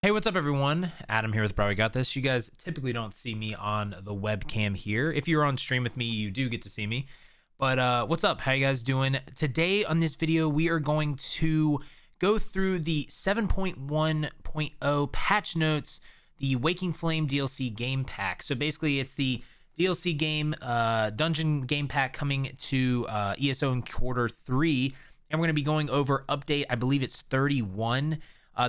Hey, what's up, everyone? Adam here with brahwegotthis. You guys typically don't see me on the webcam here. If you're on stream with me, you do get to see me. But what's up? How you guys doing? Today on this video, we are going to go through the 7.1.0 patch notes, the Waking Flame DLC game pack. So basically, it's the DLC game, dungeon game pack coming to ESO in Q3. And we're going to be going over update, I believe it's 31.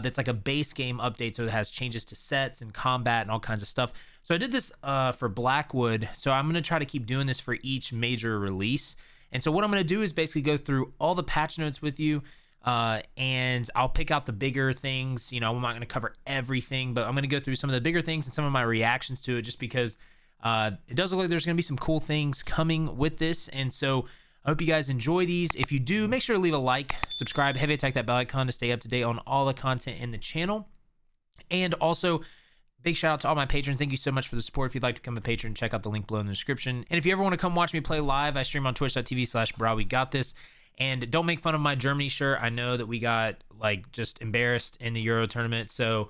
That's like a base game update, so it has changes to sets and combat and all kinds of stuff. So I did this for Blackwood, so I'm going to try to keep doing this for each major release. And so what I'm going to do is basically go through all the patch notes with you, and I'll pick out the bigger things. You know, I'm not going to cover everything, but I'm going to go through some of the bigger things and some of my reactions to it, just because it does look like there's going to be some cool things coming with this. And so I hope you guys enjoy these. If you do, make sure to leave a like, subscribe, heavy attack that bell icon to stay up to date on all the content in the channel. And also, big shout out to all my patrons. Thank you so much for the support. If you'd like to become a patron, check out the link below in the description. And if you ever want to come watch me play live, I stream on twitch.tv/brahwegotthis. And don't make fun of my Germany shirt. I know that we got like just embarrassed in the Euro tournament, so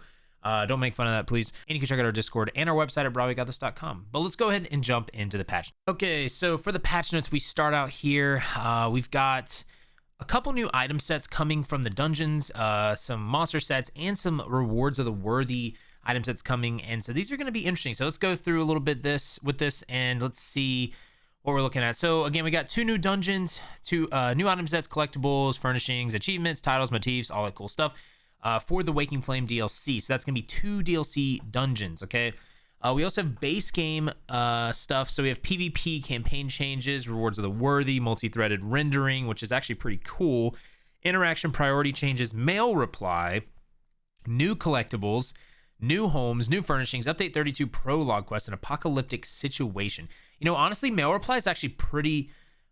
don't make fun of that, please. And you can check out our Discord and our website at brahwegotthis.com. But let's go ahead and jump into the patch. Okay, so for the patch notes, we start out here. We've got a couple new item sets coming from the dungeons, some monster sets, and some rewards of the worthy item sets coming. And so these are going to be interesting. So let's go through a little bit with this, and let's see what we're looking at. So again, we got two new dungeons, two new item sets, collectibles, furnishings, achievements, titles, motifs, all that cool stuff. For the Waking Flame DLC. So that's going to be 2 DLC dungeons, okay? We also have base game stuff. So we have PvP campaign changes, rewards of the worthy, multi-threaded rendering, which is actually pretty cool. Interaction priority changes, mail reply, new collectibles, new homes, new furnishings, update 32 prologue quest, and apocalyptic situation. You know, honestly, mail reply is actually pretty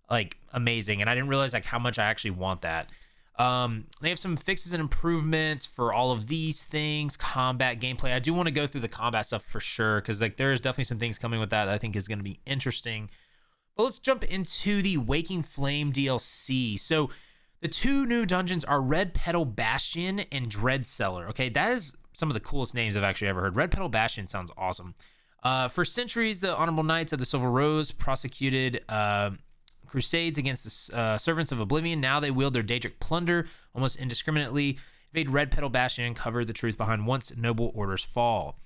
like amazing, and I didn't realize like how much I actually want that. They have some fixes and improvements for all of these things. Combat gameplay, I do want to go through the combat stuff for sure, because like there's definitely some things coming with that I think is going to be interesting. But let's jump into the Waking Flame DLC. So the 2 new dungeons are Red Petal Bastion and Dread Cellar. Okay, that is some of the coolest names I've actually ever heard. Red Petal Bastion sounds awesome. For centuries, the Honorable Knights of the Silver Rose prosecuted crusades against the servants of Oblivion. Now they wield their Daedric plunder almost indiscriminately, invade Red Petal Bastion, and cover the truth behind once noble orders fall.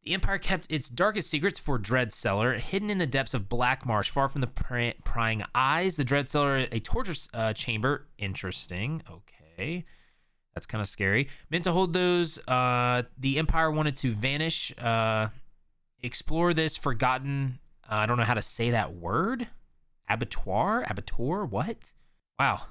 The Empire kept its darkest secrets for Dread Cellar, hidden in the depths of Black Marsh, far from the prying eyes. The Dread Cellar, a torture chamber. Interesting. Okay. That's kind of scary. Meant to hold those. The Empire wanted to vanish. Explore this forgotten. I don't know how to say that word. Abattoir, what? Wow.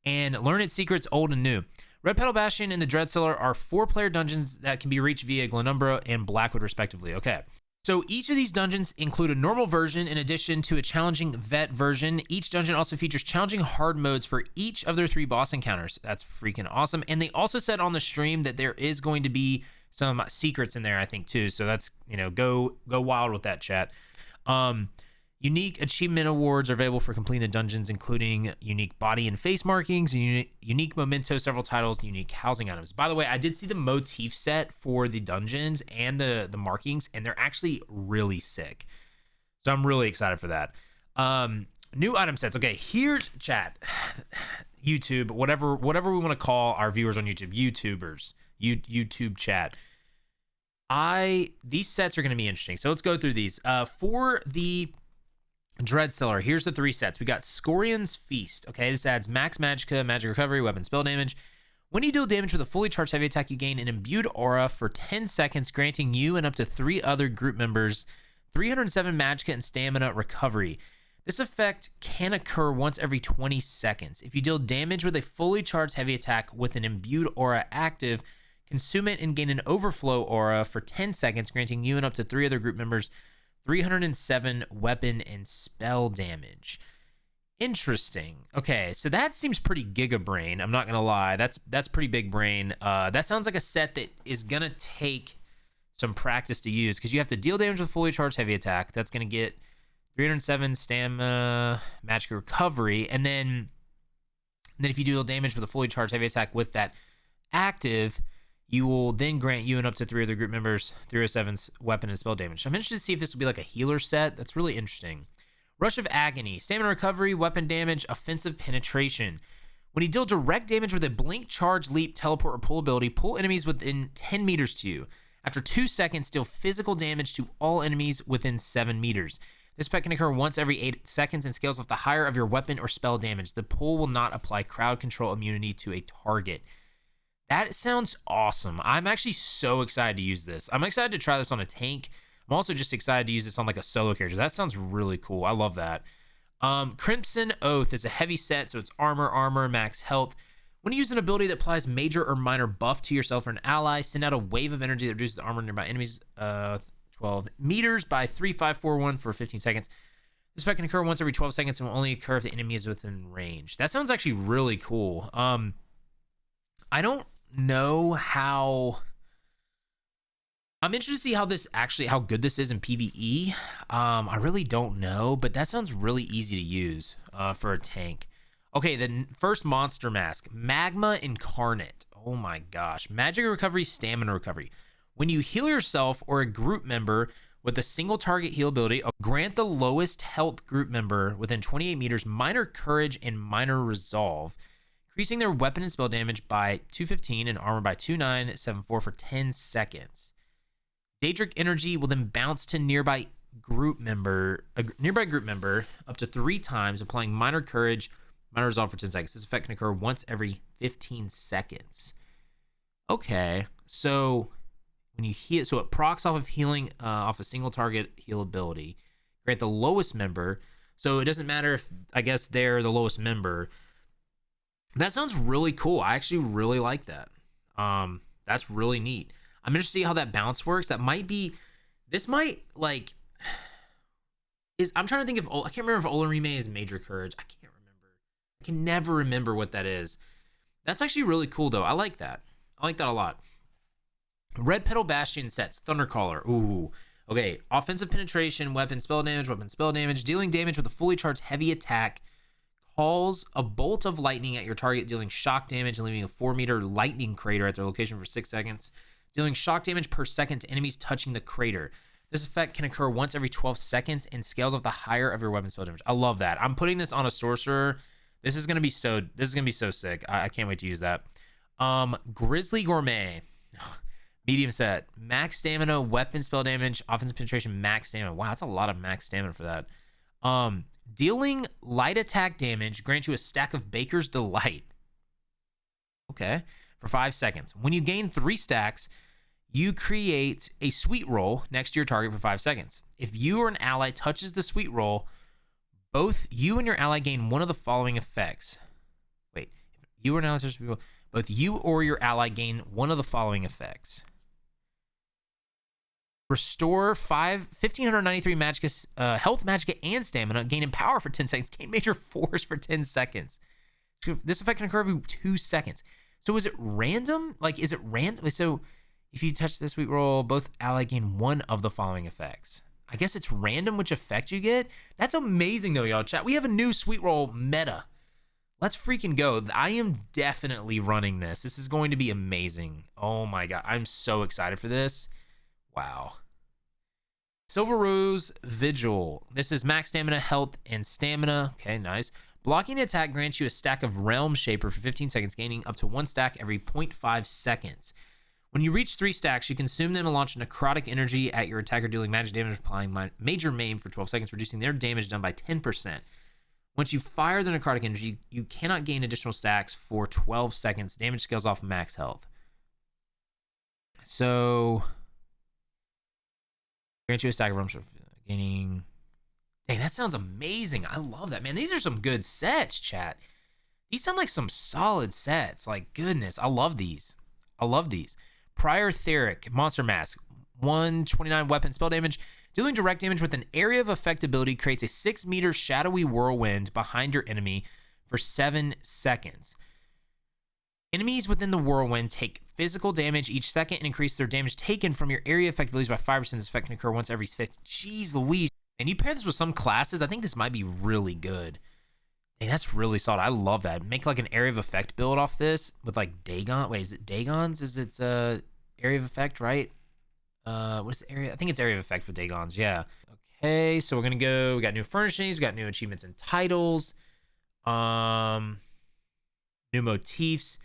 And learn its secrets old and new. Red Petal Bastion and the Dread Cellar are 4-player dungeons that can be reached via Glenumbra and Blackwood respectively. Okay. So each of these dungeons include a normal version in addition to a challenging vet version. Each dungeon also features challenging hard modes for each of their 3 boss encounters. That's freaking awesome. And they also said on the stream that there is going to be some secrets in there, I think, too. So that's, you know, go wild with that, chat. Unique achievement awards are available for completing the dungeons, including unique body and face markings, unique mementos, several titles, unique housing items. By the way, I did see the motif set for the dungeons and the markings, and they're actually really sick. So I'm really excited for that. New item sets. Okay, here, chat, YouTube, whatever we want to call our viewers on YouTube, YouTubers, YouTube chat. These sets are going to be interesting. So let's go through these. For the Dread Cellar, here's the 3 sets. We got Scorion's Feast. Okay, this adds max magicka, magic recovery, weapon spell damage. When you deal damage with a fully charged heavy attack, you gain an imbued aura for 10 seconds, granting you and up to 3 other group members 307 magicka and stamina recovery. This effect can occur once every 20 seconds. If you deal damage with a fully charged heavy attack with an imbued aura active, consume it and gain an overflow aura for 10 seconds, granting you and up to 3 other group members 307 weapon and spell damage. Interesting. Okay, so that seems pretty giga brain. I'm not gonna lie. That's pretty big brain. That sounds like a set that is gonna take some practice to use, because you have to deal damage with fully charged heavy attack. That's gonna get 307 stamina, magic recovery, and then if you deal damage with a fully charged heavy attack with that active, You will then grant you and up to 3 other group members 307's weapon and spell damage. So I'm interested to see if this will be like a healer set. That's really interesting. Rush of Agony, stamina recovery, weapon damage, offensive penetration. When you deal direct damage with a blink, charge, leap, teleport, or pull ability, pull enemies within 10 meters to you. After 2 seconds, deal physical damage to all enemies within 7 meters. This effect can occur once every 8 seconds and scales with the higher of your weapon or spell damage. The pull will not apply crowd control immunity to a target. That sounds awesome. I'm actually so excited to use this. I'm excited to try this on a tank. I'm also just excited to use this on like a solo character. That sounds really cool. I love that. Crimson Oath is a heavy set, so it's armor, max health. When you use an ability that applies major or minor buff to yourself or an ally, send out a wave of energy that reduces the armor nearby enemies 12 meters by 3541 for 15 seconds. This effect can occur once every 12 seconds and will only occur if the enemy is within range. That sounds actually really cool. I don't know how. I'm interested to see how good this is in PvE. I really don't know, but that sounds really easy to use for a tank. Okay, the first monster mask, Magma Incarnate. Oh my gosh. Magic recovery, stamina recovery. When you heal yourself or a group member with a single target heal ability, grant the lowest health group member within 28 meters minor courage and minor resolve, increasing their weapon and spell damage by 215 and armor by 2974 for 10 seconds. Daedric energy will then bounce to nearby group member up to 3 times, applying minor courage, minor resolve for 10 seconds. This effect can occur once every 15 seconds. Okay, so when you heal, so it procs off of healing off a single target heal ability. Grant the lowest member, so it doesn't matter if I guess they're the lowest member. That sounds really cool. I actually really like that. That's really neat. I'm interested to see how that bounce works. That might be, this might like, I'm trying to think if, I can't remember if Olorime is major courage. I can't remember. I can never remember what that is. That's actually really cool though. I like that. I like that a lot. Red Petal Bastion sets, Thundercaller. Ooh. Okay, offensive penetration, weapon spell damage, dealing damage with a fully charged heavy attack. Calls a bolt of lightning at your target, dealing shock damage and leaving a 4-meter lightning crater at their location for 6 seconds. Dealing shock damage per second to enemies touching the crater. This effect can occur once every 12 seconds and scales off the higher of your weapon spell damage. I love that. I'm putting this on a sorcerer. This is gonna be so sick. I can't wait to use that. Grizzly Gourmet. Medium set. Max stamina, weapon spell damage, offensive penetration, max stamina. Wow, that's a lot of max stamina for that. Dealing light attack damage grants you a stack of Baker's Delight. Okay. For 5 seconds. When you gain 3 stacks, you create a sweet roll next to your target for 5 seconds. If you or an ally touches the sweet roll, both you and your ally gain one of the following effects. Wait, if you or an ally touches the sweet roll, both you or your ally gain one of the following effects. Restore 1,593 magicka, health, magicka, and stamina. Gain in power for 10 seconds. Gain major force for 10 seconds. This effect can occur every 2 seconds. So is it random? Like, is it random? So if you touch the sweet roll, both ally gain one of the following effects. I guess it's random which effect you get. That's amazing though, y'all. Chat, we have a new sweet roll meta. Let's freaking go. I am definitely running this. This is going to be amazing. Oh my God. I'm so excited for this. Wow. Silver Rose Vigil. This is max stamina, health, and stamina. Okay, nice. Blocking an attack grants you a stack of Realm Shaper for 15 seconds, gaining up to 1 stack every 0.5 seconds. When you reach 3 stacks, you consume them and launch necrotic energy at your attacker, dealing magic damage, applying major maim for 12 seconds, reducing their damage done by 10%. Once you fire the necrotic energy, you cannot gain additional stacks for 12 seconds. Damage scales off max health. So, grant you a stack of Realm Shaper, gaining... Dang, that sounds amazing. I love that, man. These are some good sets, chat. These sound like some solid sets. Like, goodness, I love these. I love these. Prior Theric, Monster Mask, 129 weapon spell damage. Dealing direct damage with an area of effect ability creates a 6-meter shadowy whirlwind behind your enemy for 7 seconds. Enemies within the whirlwind take physical damage each second and increase their damage taken from your area effect abilities by 5%. This effect can occur once every 50. Jeez Louise. And you pair this with some classes, I think this might be really good. Hey, that's really solid. I love that. Make like an area of effect build off this with like Dagon. Wait, is it Dagons? Is it area of effect, right? What's the area? I think it's area of effect with Dagons. Yeah. Okay, so we're gonna go. We got new furnishings. We got new achievements and titles. New motifs.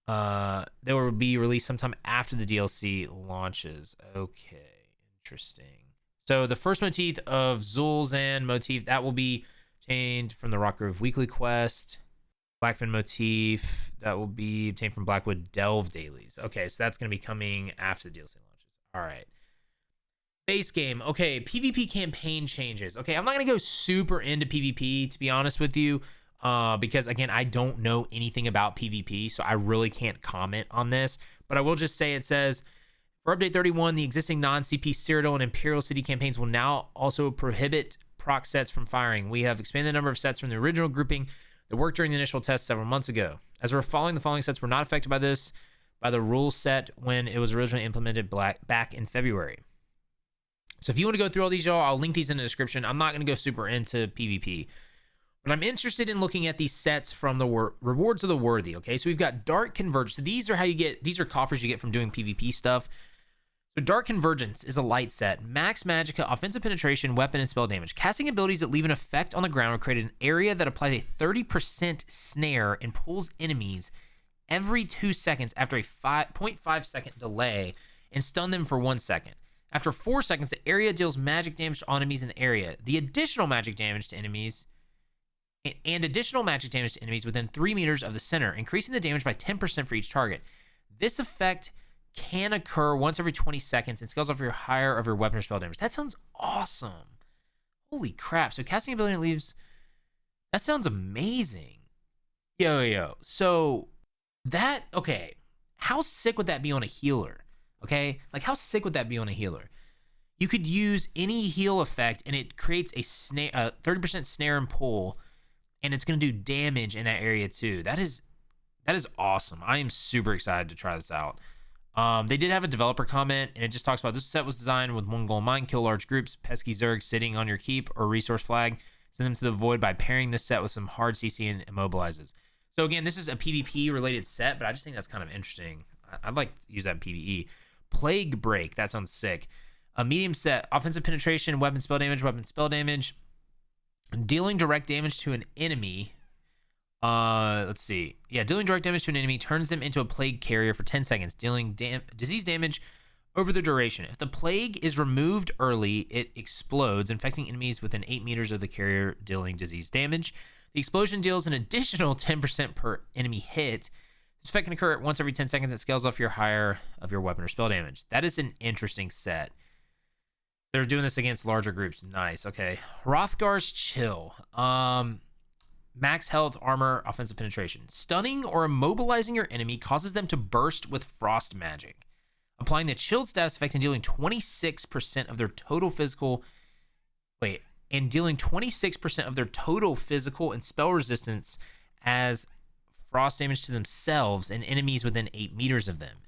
They will be released sometime after the DLC launches. Okay, interesting. So the first motif of Zul'Zan motif that will be obtained from the Rock Grove Weekly Quest. Blackfin motif that will be obtained from Blackwood Delve dailies. Okay, so that's going to be coming after the DLC launches. All right. Base game. Okay, PvP campaign changes. Okay, I'm not going to go super into PvP, to be honest with you, because, again, I don't know anything about PvP, so I really can't comment on this. But I will just say it says, for Update 31, the existing non-CP Cyrodiil and Imperial City campaigns will now also prohibit proc sets from firing. We have expanded the number of sets from the original grouping that worked during the initial test several months ago. As we're following, the following sets were not affected by the rule set when it was originally implemented back in February. So if you want to go through all these, y'all, I'll link these in the description. I'm not going to go super into PvP, but I'm interested in looking at these sets from the rewards of the worthy. Okay, so we've got Dark Convergence. So these are coffers you get from doing PvP stuff. So Dark Convergence is a light set. Max Magicka, offensive penetration, weapon, and spell damage. Casting abilities that leave an effect on the ground will create an area that applies a 30% snare and pulls enemies every 2 seconds after a 0.5 second delay and stun them for 1 second. After 4 seconds, the area deals magic damage to enemies in the area. The additional magic damage to enemies and additional magic damage to enemies within 3 meters of the center, increasing the damage by 10% for each target. This effect can occur once every 20 seconds and scales off your higher of your weapon or spell damage. That sounds awesome. Holy crap. So casting ability leaves... That sounds amazing. Yo. So that... Okay. How sick would that be on a healer? Okay? Like, how sick would that be on a healer? You could use any heal effect, and it creates a 30% snare and pull, and it's going to do damage in that area, too. That is awesome. I am super excited to try this out. They did have a developer comment, and it just talks about this set was designed with one goal in mind: kill large groups, pesky zergs sitting on your keep or resource flag, send them to the void by pairing this set with some hard CC and immobilizes. So again, this is a PvP related set, but I just think that's kind of interesting. I'd like to use that in PvE. Plague Break, that sounds sick. A medium set, offensive penetration, weapon spell damage, dealing direct damage to an enemy. Let's see. Yeah, dealing direct damage to an enemy turns them into a plague carrier for 10 seconds, dealing disease damage over the duration. If the plague is removed early, it explodes, infecting enemies within 8 meters of the carrier, dealing disease damage. The explosion deals an additional 10% per enemy hit. This effect can occur once every 10 seconds. It scales off your higher of your weapon or spell damage. That is an interesting set. They're doing this against larger groups. Nice. Okay. Hrothgar's Chill. Max health, armor, offensive penetration. Stunning or immobilizing your enemy causes them to burst with frost magic. Applying the chilled status effect and dealing 26% of their total physical... and dealing 26% of their total physical and spell resistance as frost damage to themselves and enemies within 8 meters of them.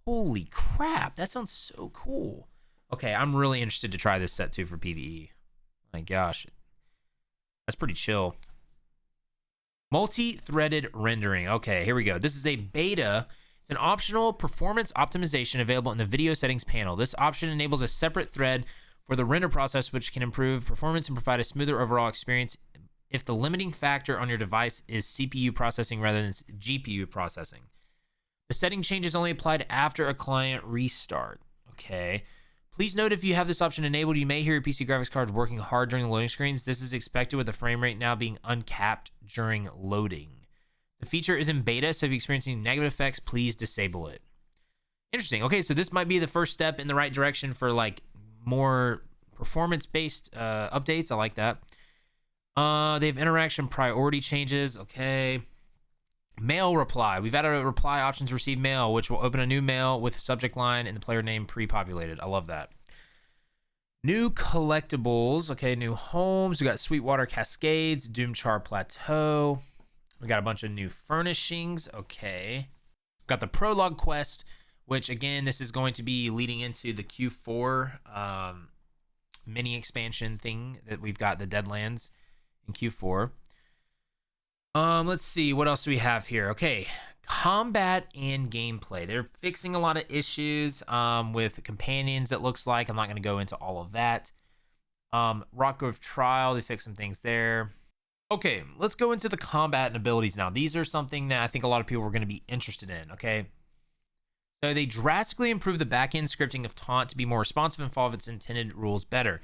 Holy crap, that sounds so cool. Okay, I'm really interested to try this set too for PvE. My gosh. That's pretty chill. Multi-threaded rendering. Okay, here we go. This is a beta. It's an optional performance optimization available in the video settings panel. This option enables a separate thread for the render process, which can improve performance and provide a smoother overall experience if the limiting factor on your device is CPU processing rather than GPU processing. The setting changes only applied after a client restart. Okay. Please note if you have this option enabled, you may hear your PC graphics card working hard during the loading screens. This is expected with the frame rate now being uncapped during loading. The feature is in beta, so if you're experiencing negative effects, please disable it. Interesting. Okay, so this might be the first step in the right direction for like more performance-based updates. I like that. They have interaction priority changes. Okay. Mail reply. We've added a reply option to receive mail, which will open a new mail with subject line and the player name pre-populated. I love that. New collectibles. Okay, new homes. We got Sweetwater Cascades, Doomchar Plateau. We got a bunch of new furnishings. Okay. Got the prologue quest, which again, this is going to be leading into the Q4 mini expansion thing that we've got, the Deadlands in Q4. Let's see what else do we have here. Okay, combat and gameplay. They're fixing a lot of issues with companions. It looks like I'm not going to go into all of that. Rock Grove Trial, they fixed some things there. Okay, let's go into the combat and abilities now. These are something that I think a lot of people are going to be interested in. Okay, so they drastically improved the back-end scripting of taunt to be more responsive and follow its intended rules better.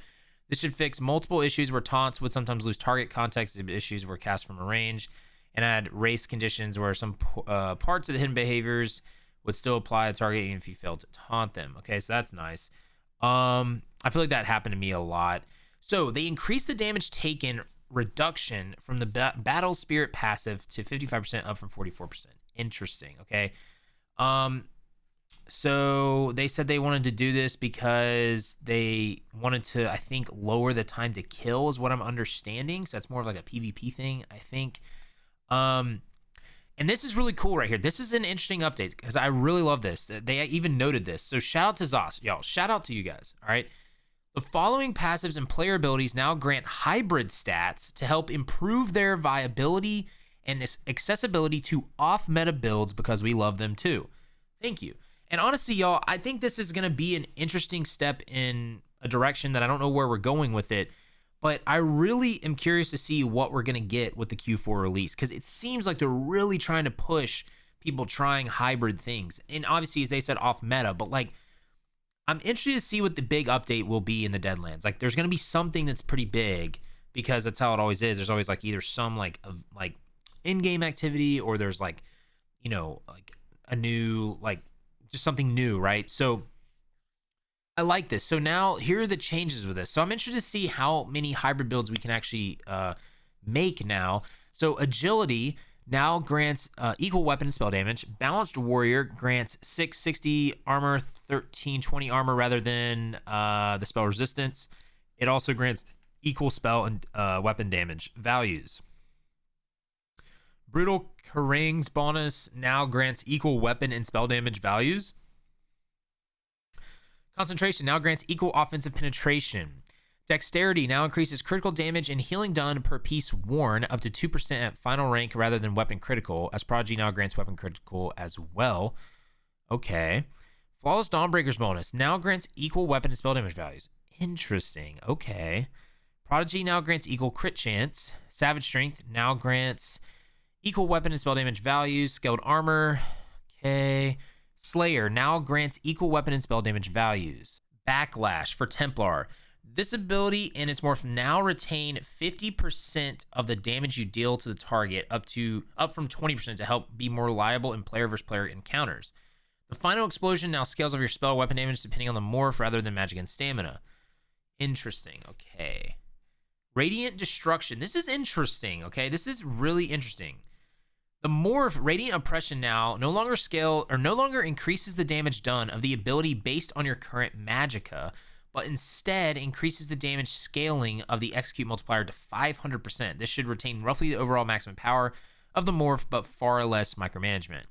This should fix multiple issues where taunts would sometimes lose target context, issues were cast from a range, and add race conditions where some parts of the hidden behaviors would still apply to target even if you failed to taunt them. Okay, so that's nice. I feel like that happened to me a lot. So they increased the damage taken reduction from the battle spirit passive to 55% up from 44%. Interesting. Okay. So they said they wanted to do this because they wanted to, I think, lower the time to kill is what I'm understanding. So that's more of like a PvP thing, I think. And this is really cool right here. This is an interesting update because I really love this. They even noted this. So shout out to Zos. Y'all, shout out to you guys. All right. The following passives and player abilities now grant hybrid stats to help improve their viability and accessibility to off-meta builds because we love them too. Thank you. And honestly, y'all, I think this is going to be an interesting step in a direction that I don't know where we're going with it, but I really am curious to see what we're going to get with the Q4 release because it seems like they're really trying to push people trying hybrid things. And obviously, as they said, off meta, but like, I'm interested to see what the big update will be in the Deadlands. Like, there's going to be something that's pretty big because that's how it always is. There's always like either some like in-game activity or there's like, you know, like a new, like, just something new, right? So I like this. So now here are the changes with this. So I'm interested to see how many hybrid builds we can actually make now. So agility now grants equal weapon and spell damage. Balanced warrior grants 660 armor, 1320 armor rather than the spell resistance. It also grants equal spell and weapon damage values. Brutal Kerrang's bonus now grants equal weapon and spell damage values. Concentration now grants equal offensive penetration. Dexterity now increases critical damage and healing done per piece worn up to 2% at final rank rather than weapon critical, as Prodigy now grants weapon critical as well. Okay. Flawless Dawnbreaker's bonus now grants equal weapon and spell damage values. Interesting. Okay. Prodigy now grants equal crit chance. Savage Strength now grants equal weapon and spell damage values. Scaled Armor. Okay. Slayer now grants equal weapon and spell damage values. Backlash for Templar. This ability and its morph now retain 50% of the damage you deal to the target up from 20% to help be more reliable in player versus player encounters. The final explosion now scales off your spell weapon damage depending on the morph rather than magic and stamina. Interesting. Okay. Radiant Destruction. This is interesting. Okay. This is really interesting. The morph Radiant Oppression now no longer increases the damage done of the ability based on your current magicka, but instead increases the damage scaling of the execute multiplier to 500%. This should retain roughly the overall maximum power of the morph, but far less micromanagement.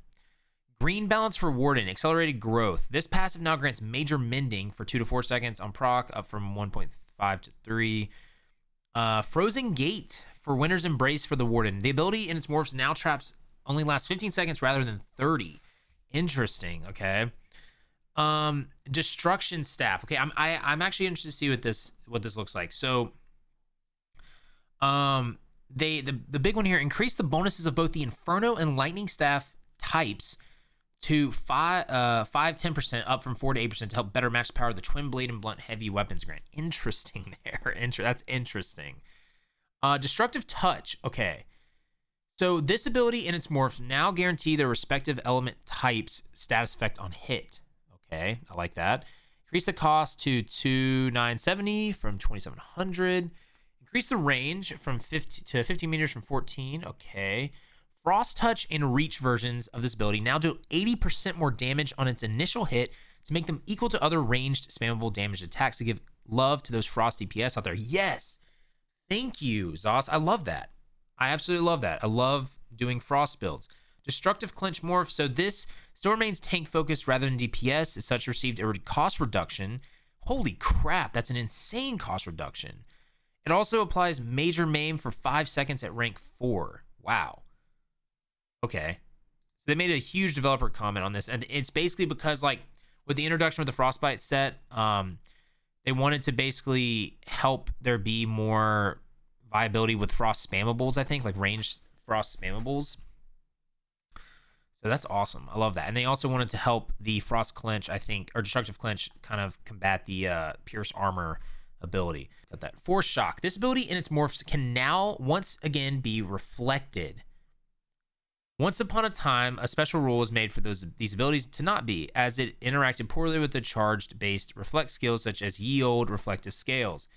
Green Balance for Warden, Accelerated Growth. This passive now grants major mending for 2 to 4 seconds on proc, up from 1.5 to 3. Frozen Gate for Winter's Embrace for the Warden. The ability in its morphs now traps only lasts 15 seconds rather than 30. Interesting, okay. Destruction Staff. Okay, I'm actually interested to see what this looks like. So the big one here, increase the bonuses of both the Inferno and Lightning Staff types to 10% up from 4 to 8% to help better match the power of the Twin Blade and Blunt Heavy Weapons grant. Interesting there. That's interesting. Destructive Touch. Okay. So this ability and its morphs now guarantee their respective element types status effect on hit. Okay, I like that. Increase the cost to 2,970 from 2,700. Increase the range from 50 to 50 meters from 14. Okay. Frost Touch and Reach versions of this ability now do 80% more damage on its initial hit to make them equal to other ranged spammable damage attacks to give love to those Frost DPS out there. Yes. Thank you, Zos. I love that. I absolutely love that. I love doing Frost builds. Destructive Clinch Morph. So this still remains tank focused rather than DPS. As such, received a cost reduction. Holy crap, that's an insane cost reduction. It also applies Major Maim for 5 seconds at rank 4. Wow. Okay. So they made a huge developer comment on this, and it's basically because, like, with the introduction of the Frostbite set, they wanted to basically help there be more viability with frost spammables, I think, like ranged frost spammables. So that's awesome. I love that. And they also wanted to help the frost clinch, I think, or destructive clinch, kind of combat the pierce armor ability. Got that. Force shock. This ability in its morphs can now once again be reflected. Once upon a time, a special rule was made for these abilities to not be, as it interacted poorly with the charged-based reflect skills such as ye old reflective scales,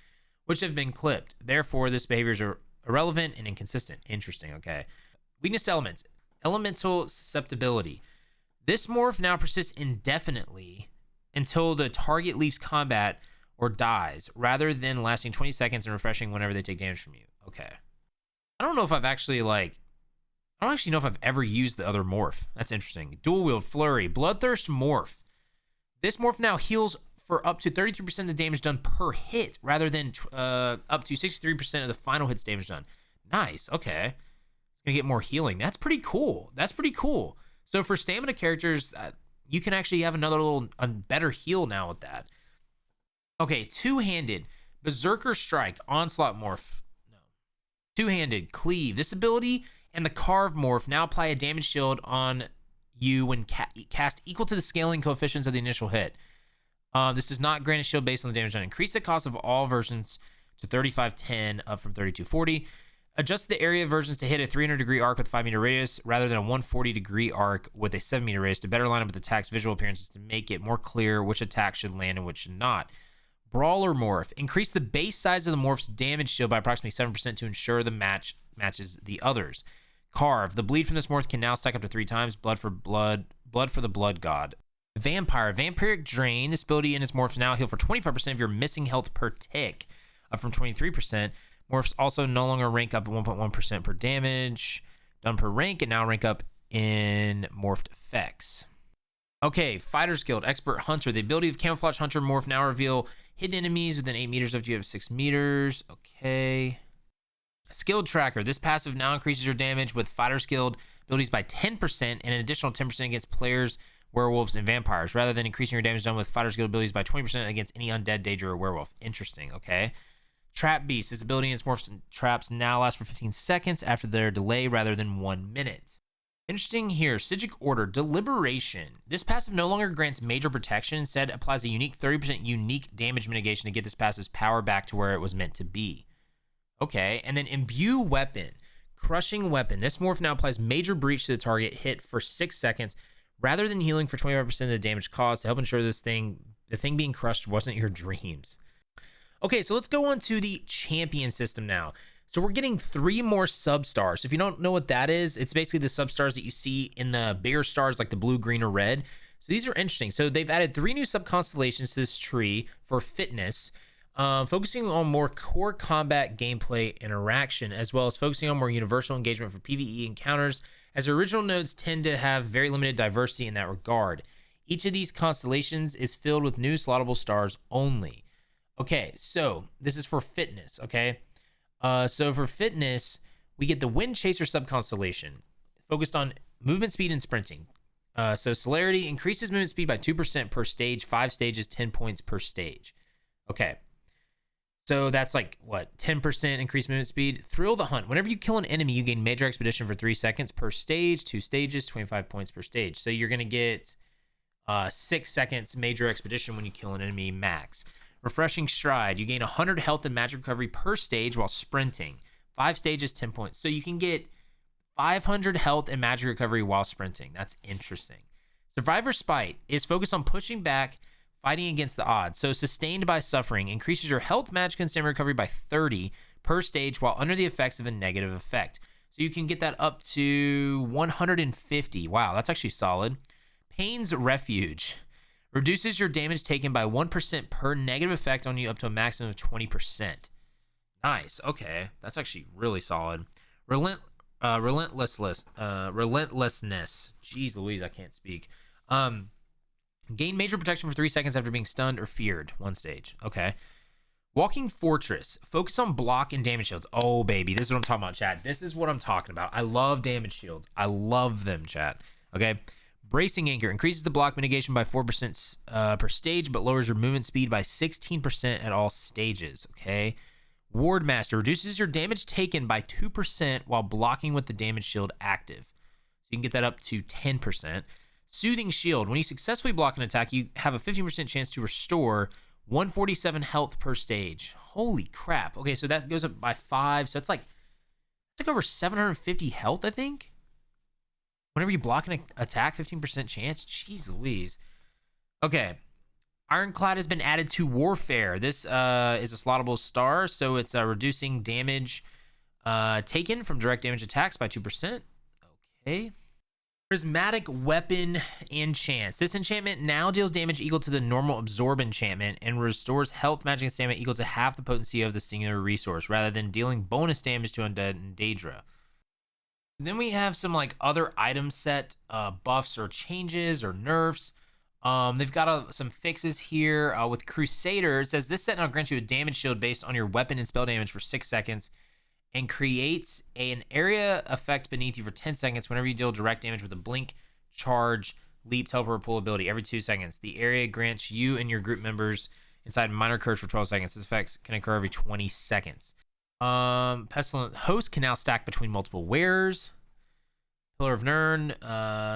which have been clipped. Therefore, this behavior is irrelevant and inconsistent. Interesting, okay. Weakness to elements. Elemental susceptibility. This morph now persists indefinitely until the target leaves combat or dies, rather than lasting 20 seconds and refreshing whenever they take damage from you. Okay. I don't know if I've actually, like... I don't actually know if I've ever used the other morph. That's interesting. Dual wield flurry. Bloodthirst morph. This morph now heals for up to 33% of the damage done per hit, rather than up to 63% of the final hit's damage done. Nice. Okay. Gonna get more healing. That's pretty cool. That's pretty cool. So for stamina characters, you can actually have another little better heal now with that. Okay, two-handed Berserker Strike Onslaught morph. No, two-handed Cleave. This ability and the Carve morph now apply a damage shield on you when cast equal to the scaling coefficients of the initial hit. This does not grant a shield based on the damage done. Increase the cost of all versions to 3510, up from 3240. Adjust the area versions to hit a 300-degree arc with 5-meter radius rather than a 140-degree arc with a 7-meter radius to better line up with attack's visual appearances to make it more clear which attack should land and which should not. Brawler morph. Increase the base size of the morph's damage shield by approximately 7% to ensure the matches the others. Carve. The bleed from this morph can now stack up to 3 times. Blood for the blood god. Vampire. Vampiric Drain. This ability in its morphs now heal for 25% of your missing health per tick, up from 23%. Morphs also no longer rank up at 1.1% per damage done per rank, and now rank up in morphed effects. Okay, Fighter's Guild, Expert Hunter. The ability of Camouflage Hunter morph now reveal hidden enemies within 8 meters up to you have 6 meters. Okay. Skilled Tracker. This passive now increases your damage with Fighter's Guild abilities by 10% and an additional 10% against players, werewolves, and vampires, rather than increasing your damage done with Fighter's Guild abilities by 20% against any undead, danger, or werewolf. Interesting, okay. Trap Beast. This ability and its morphs and traps now last for 15 seconds after their delay rather than 1 minute. Interesting here. Sigic Order. Deliberation. This passive no longer grants major protection. Instead, applies a unique 30% unique damage mitigation to get this passive's power back to where it was meant to be. Okay, and then Imbue Weapon. Crushing Weapon. This morph now applies major breach to the target hit for 6 seconds rather than healing for 25% of the damage caused to help ensure the thing being crushed wasn't your dreams. Okay, so let's go on to the champion system now. So we're getting 3 more substars. If you don't know what that is, it's basically the substars that you see in the bigger stars like the blue, green, or red. So these are interesting. So they've added 3 new subconstellations to this tree for fitness, focusing on more core combat gameplay interaction, as well as focusing on more universal engagement for PvE encounters, as the original nodes tend to have very limited diversity in that regard. Each of these constellations is filled with new slottable stars only. Okay, so this is for fitness, okay? So for fitness, we get the Wind Chaser subconstellation, focused on movement speed and sprinting. So Celerity increases movement speed by 2% per stage, 5 stages, 10 points per stage. Okay, so that's like, what, 10% increased movement speed? Thrill the Hunt. Whenever you kill an enemy, you gain Major Expedition for 3 seconds per stage, 2 stages, 25 points per stage. So you're going to get 6 seconds Major Expedition when you kill an enemy max. Refreshing Stride. You gain 100 health and magic recovery per stage while sprinting. 5 stages, 10 points. So you can get 500 health and magic recovery while sprinting. That's interesting. Survivor Spite is focused on pushing back, fighting against the odds. So Sustained by Suffering increases your health, magic, and stamina recovery by 30 per stage while under the effects of a negative effect. So you can get that up to 150. Wow, that's actually solid. Pain's Refuge reduces your damage taken by 1% per negative effect on you up to a maximum of 20%. Nice. Okay. That's actually really solid. Relentlessness. Jeez Louise, I can't speak. Gain major protection for 3 seconds after being stunned or feared. 1 stage. Okay. Walking Fortress. Focus on block and damage shields. Oh, baby. This is what I'm talking about, chat. This is what I'm talking about. I love damage shields. I love them, chat. Okay. Bracing Anchor. Increases the block mitigation by 4% per stage, but lowers your movement speed by 16% at all stages. Okay. Ward Master. Reduces your damage taken by 2% while blocking with the damage shield active. So you can get that up to 10%. Soothing Shield. When you successfully block an attack, you have a 15% chance to restore 147 health per stage. Holy crap. Okay, so that goes up by 5. So it's like over 750 health, I think. Whenever you block an attack, 15% chance. Jeez Louise. Okay. Ironclad has been added to Warfare. This is a slottable star, so it's reducing damage taken from direct damage attacks by 2%. Okay. Prismatic Weapon Enchants. This enchantment now deals damage equal to the normal Absorb enchantment and restores health, magic, and stamina equal to half the potency of the singular resource, rather than dealing bonus damage to Undead and Daedra. Then we have some like other item set buffs or changes or nerfs. They've got some fixes here with Crusader. It says this set now grants you a damage shield based on your weapon and spell damage for 6 seconds. And creates an area effect beneath you for 10 seconds whenever you deal direct damage with a blink, charge, leap, teleport, or pull ability every 2 seconds. The area grants you and your group members inside minor curse for 12 seconds. This effect can occur every 20 seconds. Pestilent Host can now stack between multiple wearers. Pillar of Nirn,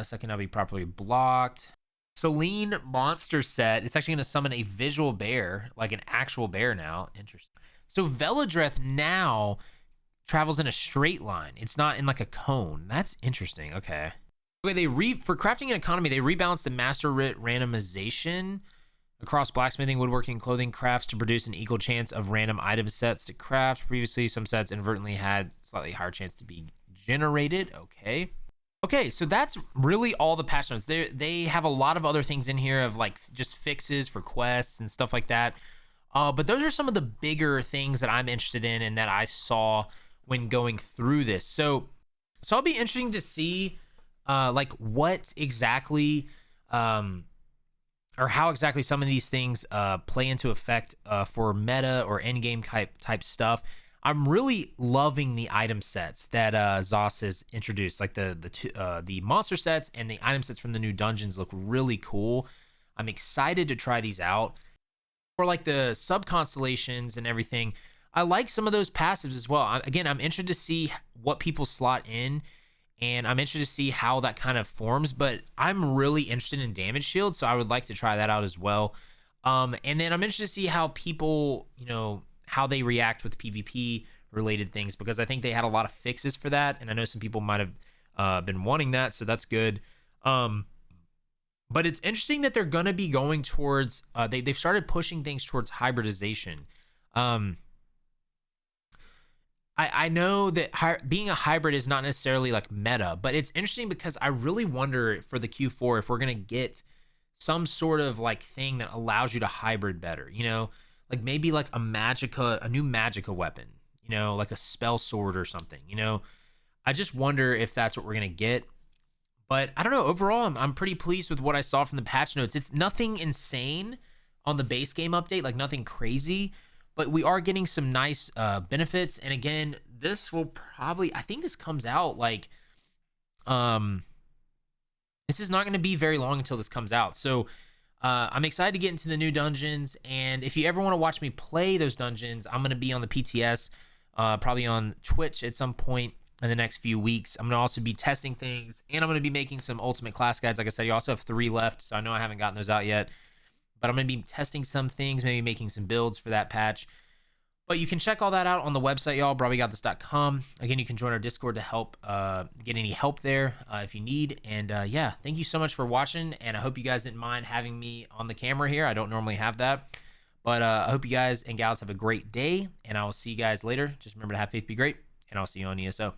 set can now be properly blocked. Selene Monster Set. It's actually going to summon a visual bear, like an actual bear now. Interesting. So Veladreth now travels in a straight line. It's not in like a cone. That's interesting. Okay. For crafting and economy, they rebalanced the master writ randomization across blacksmithing, woodworking, and clothing crafts to produce an equal chance of random item sets to craft. Previously, some sets inadvertently had slightly higher chance to be generated. Okay, so that's really all the patch notes. They have a lot of other things in here of like just fixes for quests and stuff like that. But those are some of the bigger things that I'm interested in and that I saw when going through this. So I'll be interesting to see like what exactly or how exactly some of these things play into effect for meta or endgame type stuff. I'm really loving the item sets that Zos has introduced, like the monster sets and the item sets from the new dungeons look really cool. I'm excited to try these out. For like the sub constellations and everything, I like some of those passives as well. Again, I'm interested to see what people slot in, and I'm interested to see how that kind of forms, but I'm really interested in damage shield, so I would like to try that out as well. And then I'm interested to see how people, how they react with PvP related things, because I think they had a lot of fixes for that, and I know some people might have been wanting that, so that's good. But it's interesting that they're going to be going towards, they've started pushing things towards hybridization. I know that being a hybrid is not necessarily like meta, but it's interesting because I really wonder for the Q4 if we're going to get some sort of like thing that allows you to hybrid better, like maybe like a new magicka weapon, like a spell sword or something, I just wonder if that's what we're going to get. But I don't know. Overall, I'm pretty pleased with what I saw from the patch notes. It's nothing insane on the base game update, like nothing crazy, but we are getting some nice benefits. And again, this will probably, I think this comes out like, this is not going to be very long until this comes out. So I'm excited to get into the new dungeons. And if you ever want to watch me play those dungeons, I'm going to be on the PTS, probably on Twitch at some point in the next few weeks. I'm going to also be testing things, and I'm going to be making some ultimate class guides. Like I said, you also have 3 left, so I know I haven't gotten those out yet, but I'm going to be testing some things, maybe making some builds for that patch. But you can check all that out on the website, y'all, brahwegotthis.com. Again, you can join our Discord to help get any help there if you need. And yeah, thank you so much for watching, and I hope you guys didn't mind having me on the camera here. I don't normally have that, but I hope you guys and gals have a great day, and I will see you guys later. Just remember to have faith, be great, and I'll see you on ESO.